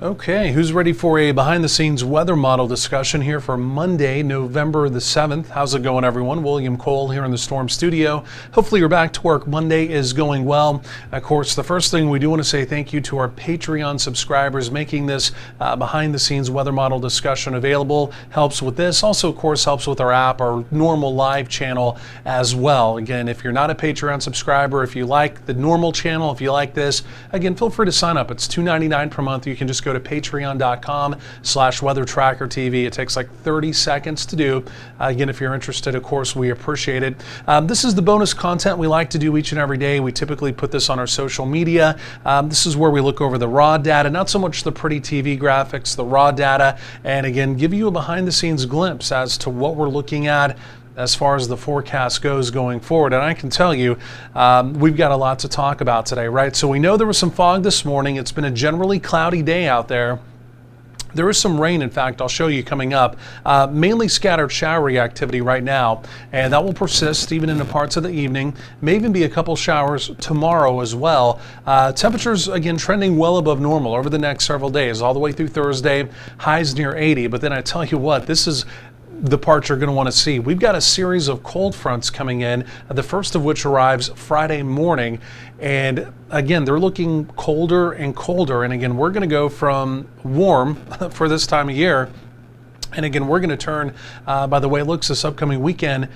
Okay, who's ready for a behind-the-scenes weather model discussion here for Monday, November the 7th? How's it going, everyone? William Cole here in the Storm Studio. Hopefully you're back to work. Monday is going well. Of course, the first thing we do want to say thank you to our Patreon subscribers. Making this behind-the-scenes weather model discussion available helps with this. Also, of course, helps with our app, our normal live channel as well. Again, if you're not a Patreon subscriber, if you like the normal channel, if you like this, again, feel free to sign up. It's $2.99 per month. You can just go to patreon.com/weathertrackertv. It takes like 30 seconds to do. Again, if you're interested, of course, we appreciate it. This is the bonus content we like to do each and every day. We typically put this on our social media. This is where we look over the raw data, not so much the pretty TV graphics, the raw data, and again, give you a behind-the-scenes glimpse as to what we're looking at as far as the forecast goes going forward. And I can tell you, we've got a lot to talk about today, right? So we know there was some fog this morning. It's been a generally cloudy day out there. There is some rain, in fact, I'll show you coming up. Mainly scattered showery activity right now, and that will persist even into parts of the evening. May even be a couple showers tomorrow as well. Temperatures, again, trending well above normal over the next several days, all the way through Thursday, highs near 80. But then I tell you what, this is the part you're going to want to see. We've got a series of cold fronts coming in, the first of which arrives Friday morning. And again, they're looking colder and colder. And again, we're going to go from warm for this time of year. And again, we're going to turn, by the way it looks this upcoming weekend,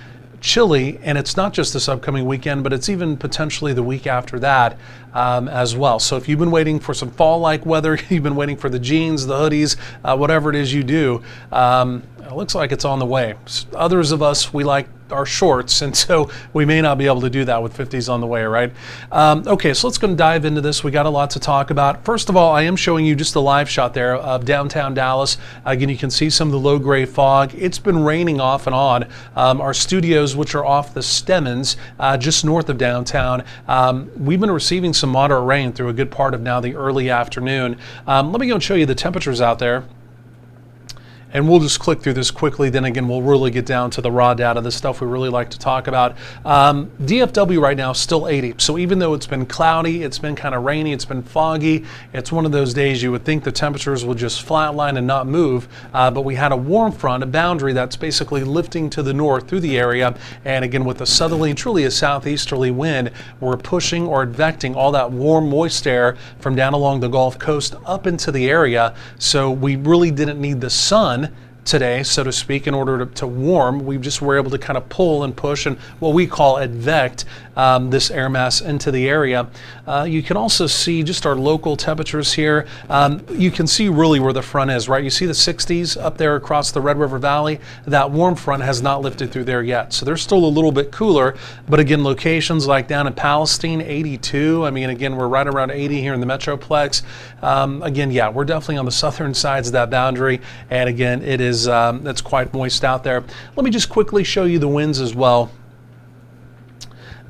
chilly, and it's not just this upcoming weekend, but it's even potentially the week after that as well. So if you've been waiting for some fall-like weather, you've been waiting for the jeans, the hoodies, whatever it is you do, it looks like it's on the way. Others of us, we like our shorts, and so we may not be able to do that with 50s on the way, right? Okay, so let's go and dive into this. We got a lot to talk about. First of all, I am showing you just a live shot there of downtown Dallas. Again, you can see some of the low-grade fog. It's been raining off and on. Our studios, which are off the Stemmons, just north of downtown, we've been receiving some moderate rain through a good part of now the early afternoon. Let me go and show you the temperatures out there. And we'll just click through this quickly. Then again, we'll really get down to the raw data, the stuff we really like to talk about. DFW right now is still 80. So even though it's been cloudy, it's been kind of rainy, it's been foggy, it's one of those days you would think the temperatures will just flatline and not move. But we had a warm front, a boundary that's basically lifting to the north through the area. And again, with a southerly, truly a southeasterly wind, we're pushing or advecting all that warm, moist air from down along the Gulf Coast up into the area. So we really didn't need the sun today, so to speak, in order to warm. We just were able to kind of pull and push and what we call advect this air mass into the area. You can also see just our local temperatures here. You can see really where the front is, right? You see the 60s up there across the Red River Valley. That warm front has not lifted through there yet. So they're still a little bit cooler, but again, locations like down in Palestine, 82. I mean, again, we're right around 80 here in the Metroplex. Again, yeah, we're definitely on the southern sides of that boundary. And again, it is it's quite moist out there. Let me just quickly show you the winds as well.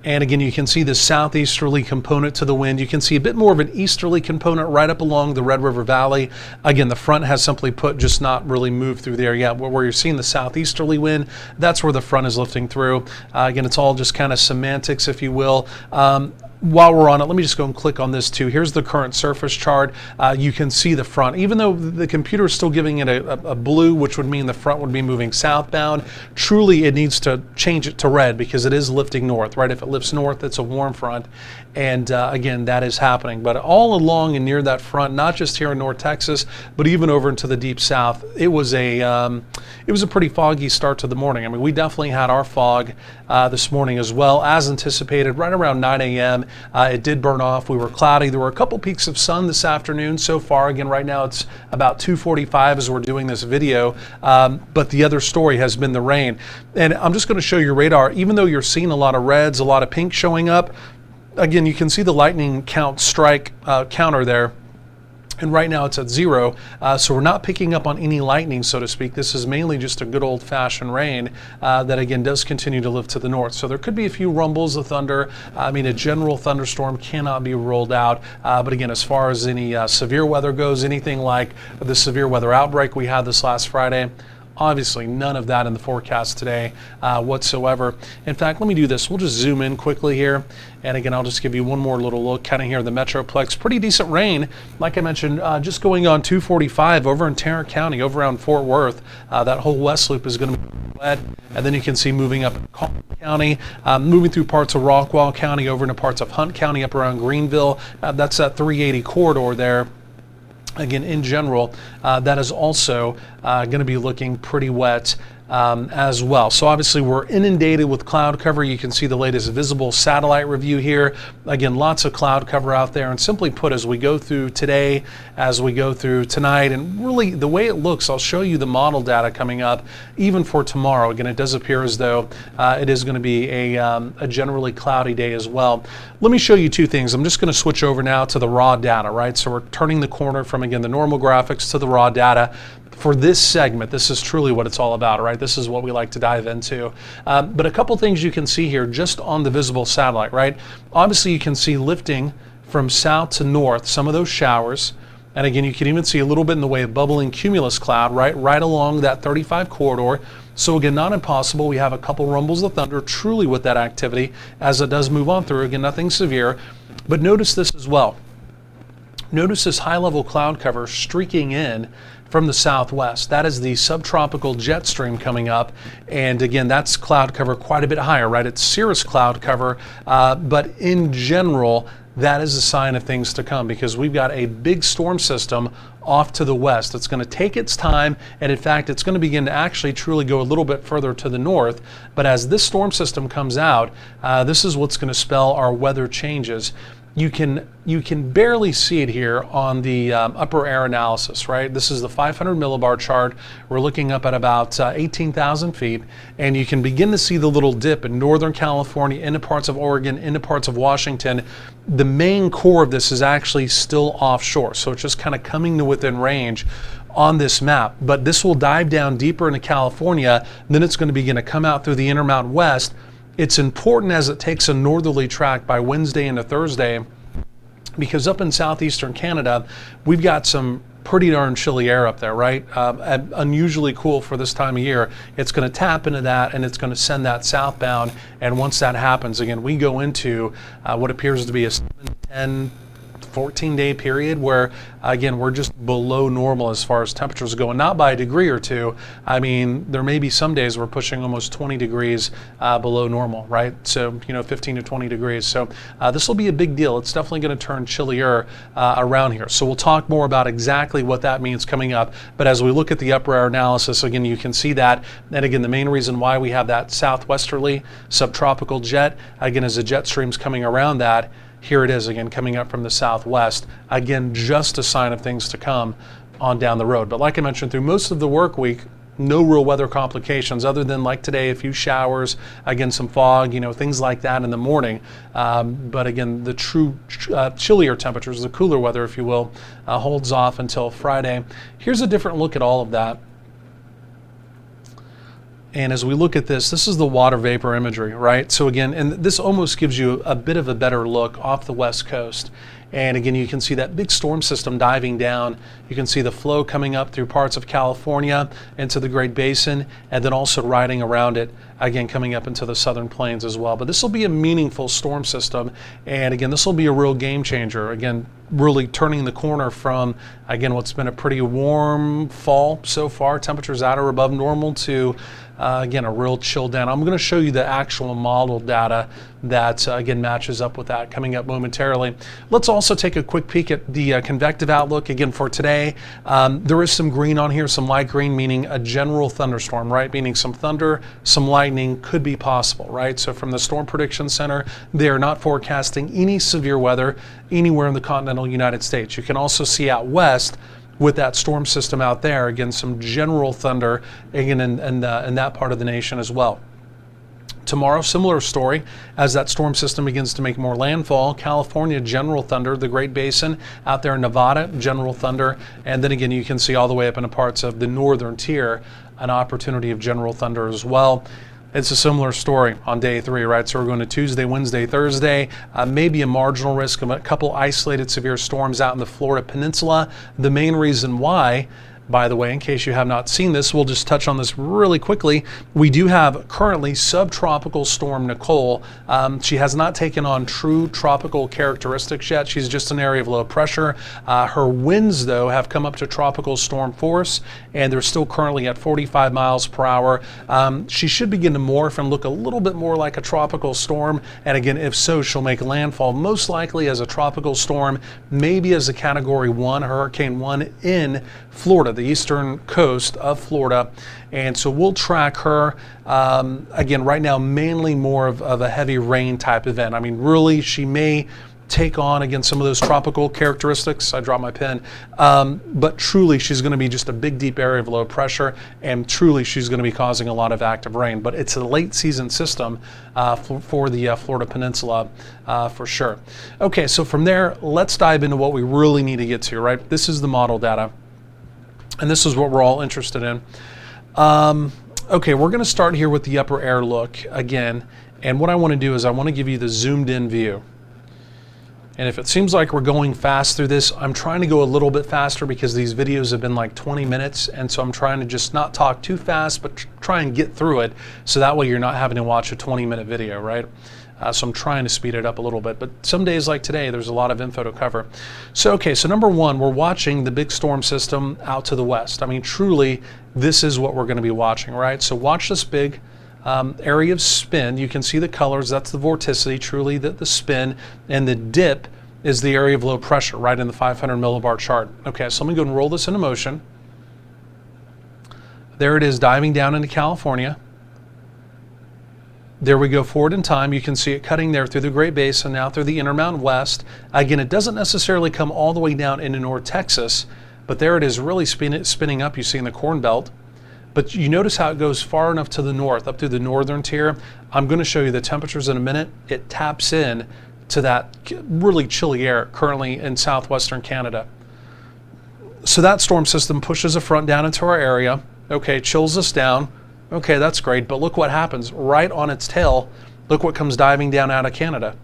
And again, you can see the southeasterly component to the wind. You can see a bit more of an easterly component right up along the Red River Valley. Again, the front has simply put, just not really moved through there yet. Where you're seeing the southeasterly wind, that's where the front is lifting through. Again, it's all just kind of semantics, if you will. While we're on it, let me just go and click on this too. Here's the current surface chart. You can see the front. Even though the computer is still giving it a blue, which would mean the front would be moving southbound, truly it needs to change it to red because it is lifting north, right? If it lifts north, it's a warm front. And again, that is happening. But all along and near that front, not just here in North Texas, but even over into the deep south, it was a pretty foggy start to the morning. I mean, we definitely had our fog this morning as well, as anticipated, right around 9 a.m. It did burn off. We were cloudy. There were a couple peaks of sun this afternoon so far. Again, right now it's about 2:45 as we're doing this video. But the other story has been the rain. And I'm just going to show you radar. Even though you're seeing a lot of reds, a lot of pink showing up, again, you can see the lightning count strike counter there. And right now it's at 0, so we're not picking up on any lightning, so to speak. This is mainly just a good old-fashioned rain that, again, does continue to lift to the north. So there could be a few rumbles of thunder. I mean, a general thunderstorm cannot be ruled out. But again, as far as any severe weather goes, anything like the severe weather outbreak we had this last Friday, Obviously, none of that in the forecast today whatsoever. In fact, let me do this. We'll just zoom in quickly here. And again, I'll just give you one more little look kind of here in the Metroplex. Pretty decent rain, like I mentioned, just going on 245 over in Tarrant County, over around Fort Worth. That whole west loop is going to be wet. And then you can see moving up in Collin County, moving through parts of Rockwall County, over into parts of Hunt County, up around Greenville. That's that 380 corridor there. Again, in general, that is also going to be looking pretty wet as well. So obviously we're inundated with cloud cover. You can see the latest visible satellite review here. Again, lots of cloud cover out there. And simply put, as we go through today, as we go through tonight, and really the way it looks, I'll show you the model data coming up even for tomorrow. Again, it does appear as though it is going to be a generally cloudy day as well. Let me show you two things. I'm just going to switch over now to the raw data, right? So we're turning the corner from, again, the normal graphics to the raw data. For this segment, this is truly what it's all about, right? This is what we like to dive into. But a couple things you can see here just on the visible satellite, right? Obviously, you can see lifting from south to north, some of those showers. And again, you can even see a little bit in the way of bubbling cumulus cloud, right along that 35 corridor. So again, not impossible. We have a couple rumbles of thunder truly with that activity as it does move on through. Again, nothing severe. But notice this as well. Notice this high-level cloud cover streaking in from the southwest. That is the subtropical jet stream coming up. And again, that's cloud cover quite a bit higher, right? It's cirrus cloud cover. But in general, that is a sign of things to come because we've got a big storm system off to the west. It's going to take its time. And in fact, it's going to begin to actually truly go a little bit further to the north. But as this storm system comes out, this is what's going to spell our weather changes. You can barely see it here on the upper air analysis, right? This is the 500 millibar chart. We're looking up at about 18,000 feet, and you can begin to see the little dip in Northern California, into parts of Oregon, into parts of Washington. The main core of this is actually still offshore, so it's just kind of coming to within range on this map. But this will dive down deeper into California, then it's going to begin to come out through the Intermountain West. It's important as it takes a northerly track by Wednesday into Thursday, because up in southeastern Canada, we've got some pretty darn chilly air up there, right? Unusually cool for this time of year. It's going to tap into that and it's going to send that southbound. And once that happens, again, we go into what appears to be a 10, 14-day period where, again, we're just below normal as far as temperatures go, and not by a degree or two. I mean, there may be some days we're pushing almost 20 degrees below normal, right? So, 15 to 20 degrees. So this will be a big deal. It's definitely going to turn chillier around here. So we'll talk more about exactly what that means coming up. But as we look at the upper air analysis, again, you can see that. And again, the main reason why we have that southwesterly subtropical jet, again, as the jet stream's coming around that, here it is again coming up from the southwest. Again, just a sign of things to come on down the road. But like I mentioned, through most of the work week, no real weather complications other than like today, a few showers, again, some fog, things like that in the morning. But again, the true chillier temperatures, the cooler weather, if you will, holds off until Friday. Here's a different look at all of that. And as we look at this is the water vapor imagery, right? So again, and this almost gives you a bit of a better look off the west coast. And again, you can see that big storm system diving down. You can see the flow coming up through parts of California into the Great Basin, and then also riding around it, again, coming up into the southern plains as well. But this will be a meaningful storm system. And again, this will be a real game changer. Again, really turning the corner from, again, what's been a pretty warm fall so far, temperatures at or above normal, to again, a real chill down. I'm going to show you the actual model data that, again, matches up with that coming up momentarily. Let's also take a quick peek at the convective outlook again for today. There is some green on here, some light green, meaning a general thunderstorm, right? Meaning some thunder, some lightning could be possible, right? So from the Storm Prediction Center, they are not forecasting any severe weather anywhere in the continental United States. You can also see out west with that storm system out there, again, some general thunder again in that part of the nation as well. Tomorrow, similar story as that storm system begins to make more landfall. California, general thunder, the Great Basin. Out there in Nevada, general thunder. And then again, you can see all the way up into parts of the northern tier, an opportunity of general thunder as well. It's a similar story on day 3, right? So we're going to Tuesday, Wednesday, Thursday, maybe a marginal risk of a couple isolated severe storms out in the Florida Peninsula. The main reason why, By the way, in case you have not seen this, we'll just touch on this really quickly. We do have currently subtropical storm Nicole. She has not taken on true tropical characteristics yet. She's just an area of low pressure. Her winds, though, have come up to tropical storm force, and they're still currently at 45 miles per hour. She should begin to morph and look a little bit more like a tropical storm. And again, if so, she'll make landfall most likely as a tropical storm, maybe as a Category 1, Hurricane 1 in Florida, the eastern coast of Florida. And so we'll track her, again, right now, mainly more of a heavy rain type event. I mean, really, she may take on, again, some of those tropical characteristics. I dropped my pen. But truly, she's going to be just a big, deep area of low pressure, and truly, she's going to be causing a lot of active rain. But it's a late season system for the Florida Peninsula for sure. Okay, so from there, let's dive into what we really need to get to, right? This is the model data, and this is what we're all interested in. Okay, we're going to start here with the upper air look again, and what I want to do is I want to give you the zoomed in view. And if it seems like we're going fast through this, I'm trying to go a little bit faster because these videos have been like 20 minutes, and so I'm trying to just not talk too fast, but try and get through it, so that way you're not having to watch a 20-minute video, right? So I'm trying to speed it up a little bit, but some days like today, there's a lot of info to cover. So, okay, so number one, we're watching the big storm system out to the west. I mean, truly, this is what we're going to be watching, right? So watch this big area of spin. You can see the colors. That's the vorticity, truly the spin, and the dip is the area of low pressure, right in the 500 millibar chart. Okay, so let me go and roll this into motion. There it is, diving down into California. There we go, forward in time. You can see it cutting there through the Great Basin, now through the Intermountain West. Again, it doesn't necessarily come all the way down into North Texas, but there it is, really spinning up, you see in the Corn Belt. But you notice how it goes far enough to the north, up through the northern tier. I'm going to show you the temperatures in a minute. It taps in to that really chilly air currently in southwestern Canada. So that storm system pushes a front down into our area. Okay, chills us down. Okay, that's great, but look what happens. Right on its tail, look what comes diving down out of Canada.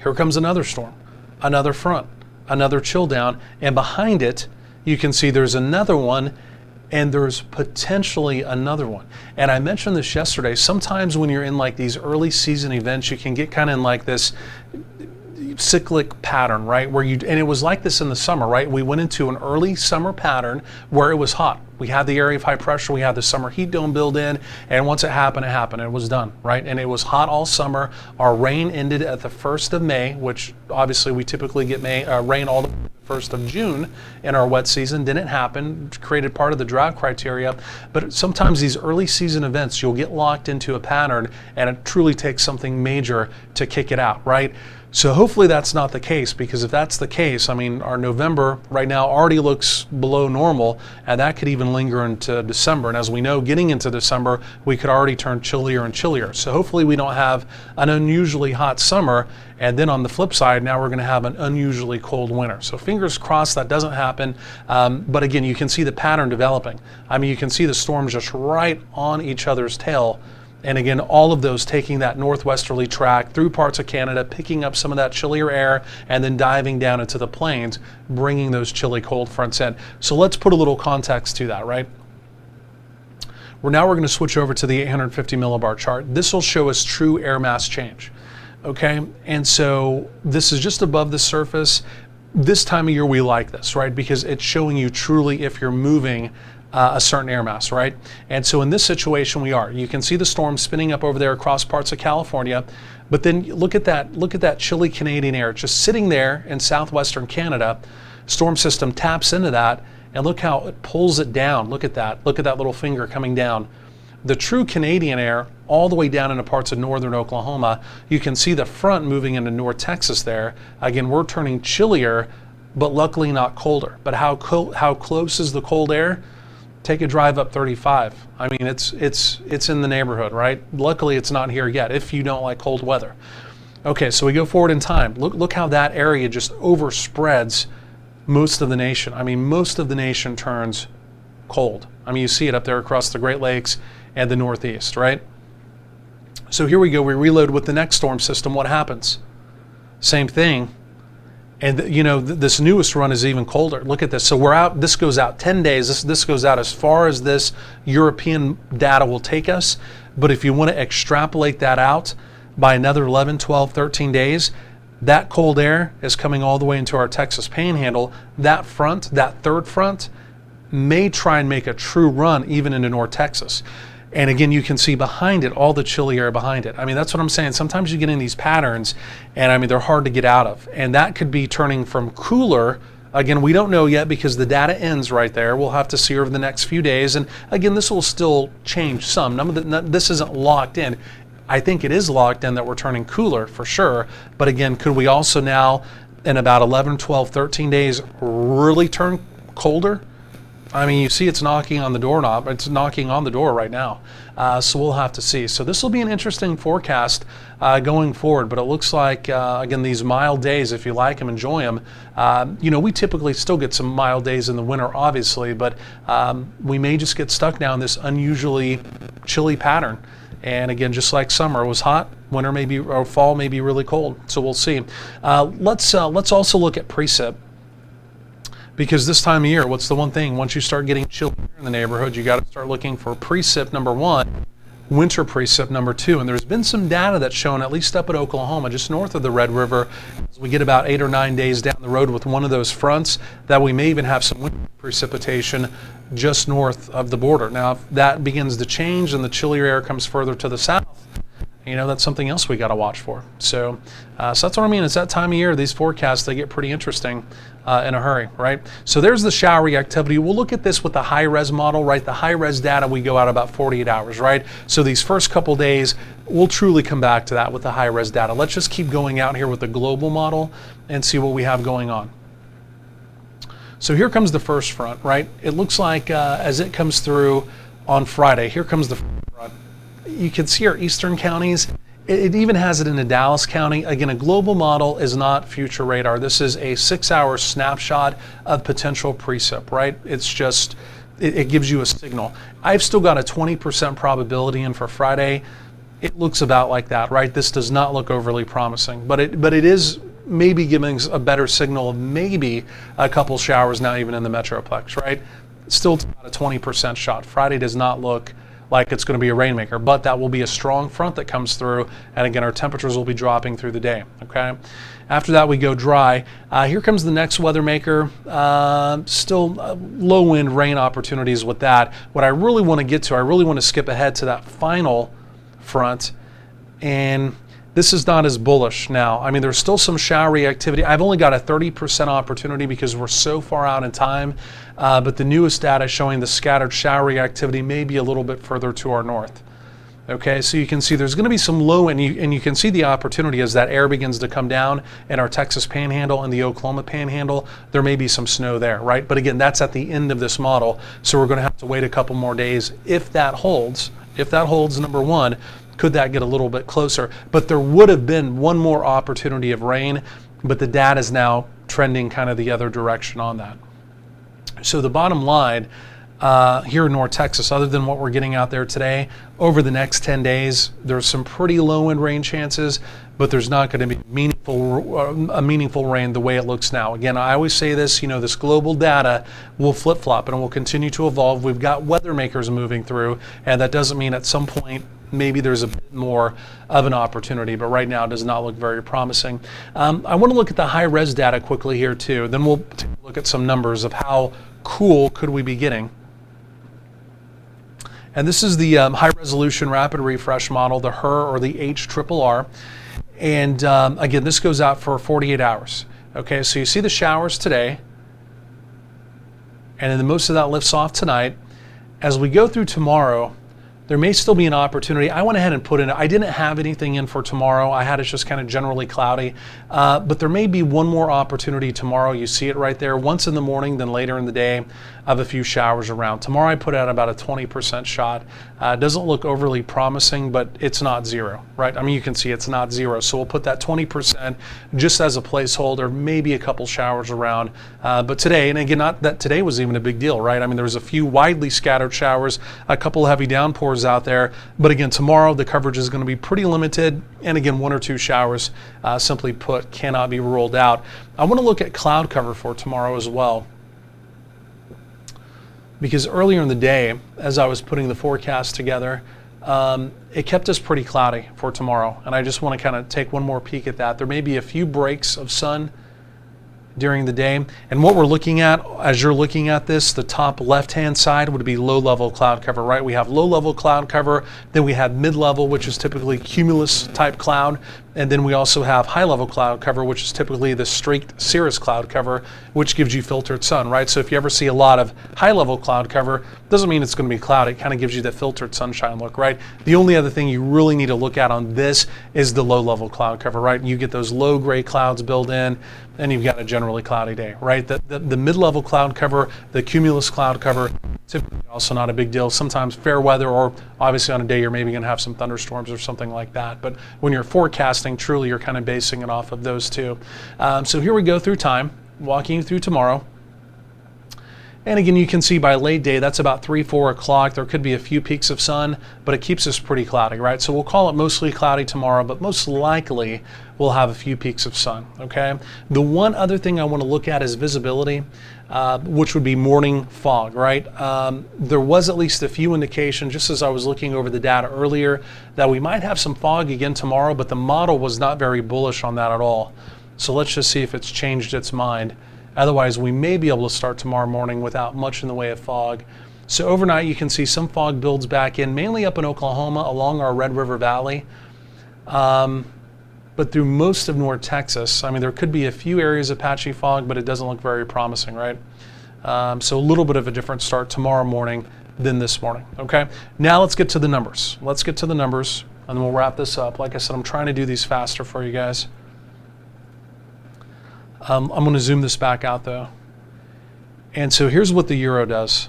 Here comes another storm, another front, another chill down, and behind it, you can see there's another one, and there's potentially another one. And I mentioned this yesterday, sometimes when you're in like these early season events, you can get kind of in like this cyclic pattern, right? And it was like this in the summer, right? We went into an early summer pattern where it was hot. We had the area of high pressure, we had the summer heat dome built in, and once it happened, it was done, right? And it was hot all summer. Our rain ended at the 1st of May, which obviously we typically get rain all the 1st of June in our wet season. Didn't happen, created part of the drought criteria. But sometimes these early season events, you'll get locked into a pattern, and it truly takes something major to kick it out, right? So hopefully that's not the case, because if that's the case, I mean, our November right now already looks below normal, and that could even linger into December. And as we know, getting into December, we could already turn chillier and chillier. So hopefully we don't have an unusually hot summer, and then on the flip side, now we're going to have an unusually cold winter. So fingers crossed that doesn't happen. But again, you can see the pattern developing. I mean, you can see the storms just right on each other's tail. And again, all of those taking that northwesterly track through parts of Canada, picking up some of that chillier air, and then diving down into the plains, bringing those chilly cold fronts in. So let's put a little context to that, right? We're going to switch over to the 850 millibar chart. This will show us true air mass change, okay? And so this is just above the surface. This time of year we like this, right? Because it's showing you truly if you're moving a certain air mass, right? And so in this situation we are. You can see the storm spinning up over there across parts of California, but then look at that chilly Canadian air just sitting there in southwestern Canada. Storm system taps into that, and look how it pulls it down. Look at that little finger coming down. The true Canadian air all the way down into parts of northern Oklahoma. You can see the front moving into North Texas there. Again, we're turning chillier, but luckily not colder. But how close is the cold air? Take a drive up 35. I mean, it's in the neighborhood, right? Luckily, it's not here yet, if you don't like cold weather. Okay, so we go forward in time. Look how that area just overspreads most of the nation. I mean, most of the nation turns cold. I mean, you see it up there across the Great Lakes and the Northeast, right? So here we go. We reload with the next storm system. What happens? Same thing. And this newest run is even colder. Look at this. So we're out. This goes out 10 days. This goes out as far as this European data will take us. But if you want to extrapolate that out by another 11, 12, 13 days, that cold air is coming all the way into our Texas Panhandle. That front, that third front, may try and make a true run even into North Texas. And again, you can see behind it all the chilly air behind it. I mean, that's what I'm saying. Sometimes you get in these patterns, and I mean, they're hard to get out of. And that could be turning from cooler. Again, we don't know yet because the data ends right there. We'll have to see over the next few days. And again, this will still change some. This isn't locked in. I think it is locked in that we're turning cooler for sure. But again, could we also now, in about 11, 12, 13 days, really turn colder? I mean, you see it's knocking on the doorknob. It's knocking on the door right now. So we'll have to see. So this will be an interesting forecast going forward. But it looks like, again, these mild days, if you like them, enjoy them. We typically still get some mild days in the winter, obviously. But we may just get stuck now in this unusually chilly pattern. And again, just like summer was hot, winter maybe, or fall may be really cold. So we'll see. Let's also look at precip. Because this time of year, what's the one thing? Once you start getting chilly in the neighborhood, you got to start looking for precip number one, winter precip number two. And there's been some data that's shown, at least up at Oklahoma, just north of the Red River, as we get about 8 or 9 days down the road with one of those fronts, that we may even have some winter precipitation just north of the border. Now, if that begins to change and the chillier air comes further to the south, that's something else we got to watch for. So that's what I mean. It's that time of year. These forecasts, they get pretty interesting in a hurry, right? So there's the showery activity. We'll look at this with the high-res model, right? The high-res data, we go out about 48 hours, right? So these first couple days, we'll truly come back to that with the high-res data. Let's just keep going out here with the global model and see what we have going on. So here comes the first front, right? It looks like as it comes through on Friday, here comes the front. You can see our eastern counties. It even has it in the Dallas County. Again, a global model is not future radar. This is a 6-hour snapshot of potential precip, right? It's just, it gives you a signal. I've still got a 20% probability in for Friday. It looks about like that, right? This does not look overly promising, but it is maybe giving a better signal of maybe a couple showers now even in the Metroplex, right? Still about a 20% shot. Friday does not look like it's going to be a rainmaker, but that will be a strong front that comes through, and again, our temperatures will be dropping through the day, okay? After that, we go dry. Here comes the next weather maker. Still low wind rain opportunities with that. What I really want to get to, I really want to skip ahead to that final front, and this is not as bullish now. I mean, there's still some showery activity. I've only got a 30% opportunity because we're so far out in time, but the newest data showing the scattered showery activity may be a little bit further to our north. Okay, so you can see there's going to be some low, and you can see the opportunity as that air begins to come down in our Texas Panhandle and the Oklahoma Panhandle. There may be some snow there, right? But again, that's at the end of this model, so we're going to have to wait a couple more days. If that holds, number one, could that get a little bit closer? But there would have been one more opportunity of rain, but the data is now trending kind of the other direction on that. So the bottom line here in North Texas, other than what we're getting out there today, over the next 10 days, there's some pretty low wind rain chances, but there's not going to be meaningful rain the way it looks now. Again, I always say this, this global data will flip-flop and it will continue to evolve. We've got weather makers moving through, and that doesn't mean at some point maybe there's a bit more of an opportunity, but right now it does not look very promising. I want to look at the high-res data quickly here too. Then we'll take a look at some numbers of how cool could we be getting. And this is the high-resolution rapid refresh model, the HRR or the HRRR. And again, this goes out for 48 hours. Okay, so you see the showers today, and then most of that lifts off tonight. As we go through tomorrow, there may still be an opportunity. I went ahead and put in, I didn't have anything in for tomorrow. I had it just kind of generally cloudy, but there may be one more opportunity tomorrow. You see it right there, once in the morning, then later in the day of a few showers around. Tomorrow I put out about a 20% shot. It doesn't look overly promising, but it's not zero, right? I mean, you can see it's not zero. So we'll put that 20% just as a placeholder, maybe a couple showers around. But today, and again, not that today was even a big deal, right? I mean, there was a few widely scattered showers, a couple heavy downpours thunderstorms out there. But again, tomorrow the coverage is going to be pretty limited. And again, 1 or 2 showers, simply put, cannot be ruled out. I want to look at cloud cover for tomorrow as well, because earlier in the day, as I was putting the forecast together, it kept us pretty cloudy for tomorrow. And I just want to kind of take one more peek at that. There may be a few breaks of sun during the day. And what we're looking at, as you're looking at this, the top left-hand side would be low-level cloud cover, right? We have low-level cloud cover, then we have mid-level, which is typically cumulus type cloud, and then we also have high-level cloud cover, which is typically the streaked cirrus cloud cover, which gives you filtered sun, right? So if you ever see a lot of high-level cloud cover, doesn't mean it's going to be cloudy. It kind of gives you that filtered sunshine look, right? The only other thing you really need to look at on this is the low-level cloud cover, right? You get those low gray clouds built in, and you've got a generally cloudy day, right? The mid-level cloud cover, the cumulus cloud cover, typically also not a big deal. Sometimes fair weather, or obviously on a day you're maybe going to have some thunderstorms or something like that. But when you're forecasting, truly you're kind of basing it off of those two. So here we go through time, walking you through tomorrow. And again, you can see by late day, that's about 3, 4 o'clock. There could be a few peaks of sun, but it keeps us pretty cloudy, right? So we'll call it mostly cloudy tomorrow, but most likely we'll have a few peaks of sun, okay? The one other thing I want to look at is visibility, which would be morning fog, right? There was at least a few indications, just as I was looking over the data earlier, that we might have some fog again tomorrow, but the model was not very bullish on that at all. So let's just see if it's changed its mind. Otherwise, we may be able to start tomorrow morning without much in the way of fog. So overnight, you can see some fog builds back in, mainly up in Oklahoma along our Red River Valley. But through most of North Texas, I mean, there could be a few areas of patchy fog, but it doesn't look very promising, right? So a little bit of a different start tomorrow morning than this morning, okay? Now let's get to the numbers. Let's get to the numbers, and then we'll wrap this up. Like I said, I'm trying to do these faster for you guys. I'm going to zoom this back out though. And so here's what the euro does.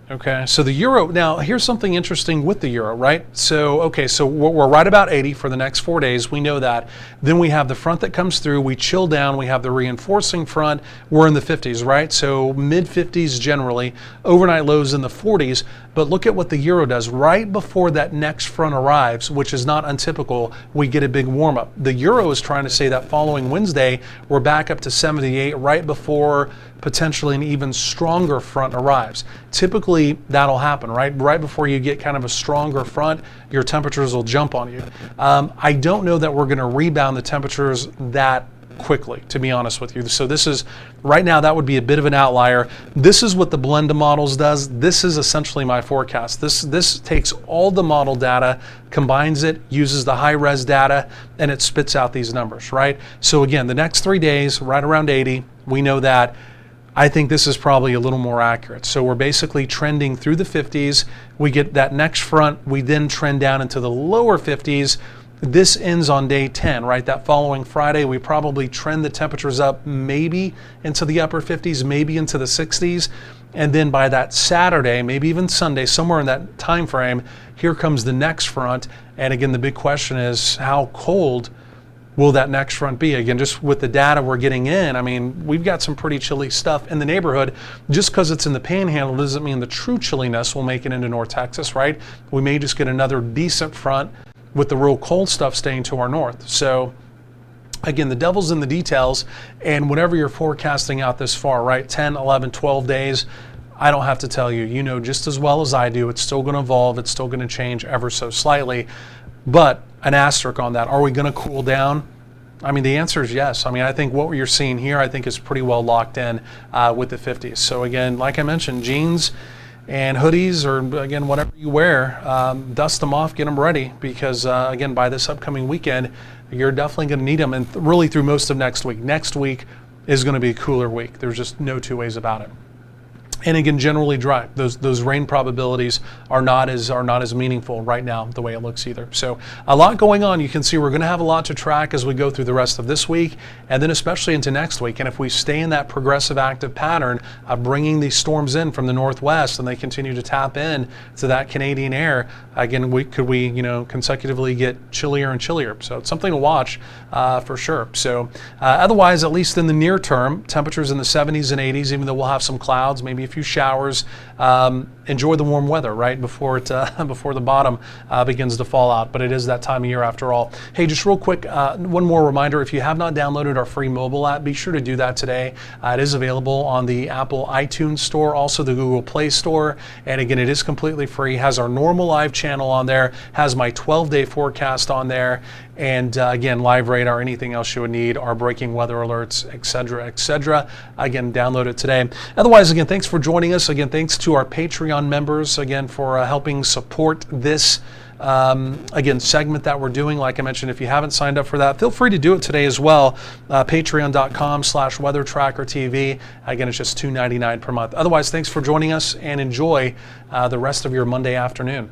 Okay, so the euro, now here's something interesting with the euro, right? So, okay, so we're right about 80 for the next 4 days. We know that. Then we have the front that comes through. We chill down. We have the reinforcing front. We're in the 50s, right? So mid 50s generally. Overnight lows in the 40s. But look at what the euro does. Right before that next front arrives, which is not untypical, we get a big warm up. The euro is trying to say that following Wednesday, we're back up to 78 right before potentially an even stronger front arrives. Typically, that'll happen, right? Right before you get kind of a stronger front, your temperatures will jump on you. I don't know that we're going to rebound the temperatures that quickly, to be honest with you. So this is, right now, that would be a bit of an outlier. This is what the blend of models does. This is essentially my forecast. This takes all the model data, combines it, uses the high-res data, and it spits out these numbers, right? So again, the next 3 days, right around 80, we know that. I think this is probably a little more accurate. So we're basically trending through the 50s. We get that next front. We then trend down into the lower 50s. This ends on day 10, right? That following Friday, we probably trend the temperatures up maybe into the upper 50s, maybe into the 60s. And then by that Saturday, maybe even Sunday, somewhere in that time frame, here comes the next front. And again, the big question is, how cold will that next front be? Again, just with the data we're getting in, I mean, we've got some pretty chilly stuff in the neighborhood. Just because it's in the panhandle doesn't mean the true chilliness will make it into North Texas, right? We may just get another decent front with the real cold stuff staying to our north. So again, the devil's in the details, and whenever you're forecasting out this far, right, 10, 11, 12 days, I don't have to tell you, you know just as well as I do, it's still going to evolve, it's still going to change ever so slightly. But an asterisk on that, are we going to cool down? I mean, the answer is yes. I mean, I think what you're seeing here, I think is pretty well locked in with the 50s. So again, like I mentioned, jeans and hoodies, or again, whatever you wear, dust them off, get them ready, because again, by this upcoming weekend, you're definitely going to need them, and really through most of next week. Next week is going to be a cooler week. There's just no two ways about it. And again, generally dry. Those rain probabilities are not as meaningful right now the way it looks either. So a lot going on. You can see we're going to have a lot to track as we go through the rest of this week, and then especially into next week. And if we stay in that progressive active pattern of bringing these storms in from the northwest, and they continue to tap in to that Canadian air, again, could we consecutively get chillier and chillier. So it's something to watch for sure. So otherwise, at least in the near term, temperatures in the 70s and 80s, even though we'll have some clouds, maybe a few few showers. Enjoy the warm weather right before it before the bottom begins to fall out. But it is that time of year after all. Hey, just real quick, one more reminder: if you have not downloaded our free mobile app, be sure to do that today. It is available on the Apple iTunes Store, also the Google Play Store, and again, it is completely free. Has our normal live channel on there, has my 12-day forecast on there, and again, live radar, anything else you would need, our breaking weather alerts, etc., etc. Again, download it today. Otherwise, again, thanks for joining us. Again, thanks to our Patreon members, again, for helping support this again, segment that we're doing. Like I mentioned, if you haven't signed up for that, feel free to do it today as well. Patreon.com/WeatherTrackerTV. Again, it's just $2.99 per month. Otherwise, thanks for joining us and enjoy the rest of your Monday afternoon.